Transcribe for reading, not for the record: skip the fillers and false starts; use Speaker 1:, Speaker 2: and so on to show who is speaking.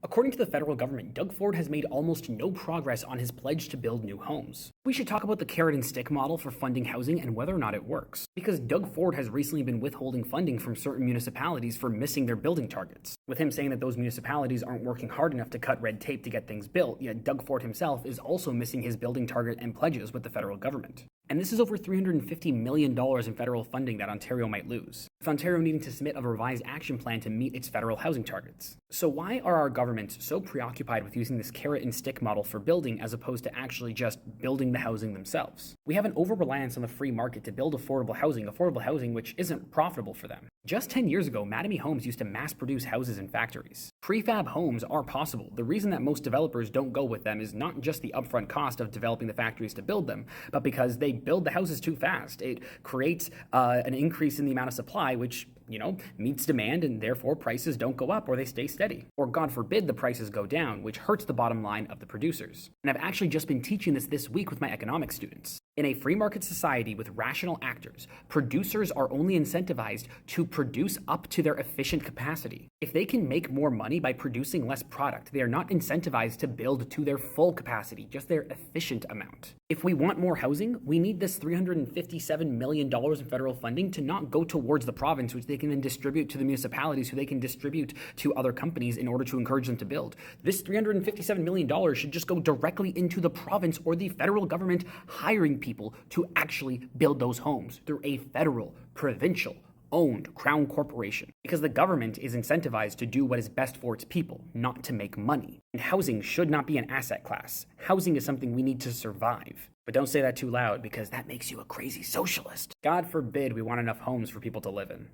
Speaker 1: According to the federal government, Doug Ford has made almost no progress on his pledge to build new homes. We should talk about the carrot and stick model for funding housing and whether or not it works. Because Doug Ford has recently been withholding funding from certain municipalities for missing their building targets, with him saying that those municipalities aren't working hard enough to cut red tape to get things built, yet Doug Ford himself is also missing his building target and pledges with the federal government. And this is over $350 million in federal funding that Ontario might lose, with Ontario needing to submit a revised action plan to meet its federal housing targets. So why are our governments so preoccupied with using this carrot and stick model for building as opposed to actually just building the housing themselves? We have an over-reliance on the free market to build affordable housing which isn't profitable for them. Just 10 years ago, Mattamy Homes used to mass-produce houses in factories. Prefab homes are possible. The reason that most developers don't go with them is not just the upfront cost of developing the factories to build them, but because they build the houses too fast. It creates an increase in the amount of supply, which meets demand, and therefore prices don't go up or they stay steady. Or God forbid the prices go down, which hurts the bottom line of the producers. And I've actually just been teaching this week with my economics students. In a free market society with rational actors, producers are only incentivized to produce up to their efficient capacity. If they can make more money by producing less product, they are not incentivized to build to their full capacity, just their efficient amount. If we want more housing, we need this $357 million in federal funding to not go towards the province, which they can then distribute to the municipalities, who they can distribute to other companies in order to encourage them to build. This $357 million should just go directly into the province or the federal government hiring people to actually build those homes through a federal, provincial, owned crown corporation, because the government is incentivized to do what is best for its people, not to make money. And housing should not be an asset class. Housing is something we need to survive. But don't say that too loud, because that makes you a crazy socialist. God forbid we want enough homes for people to live in.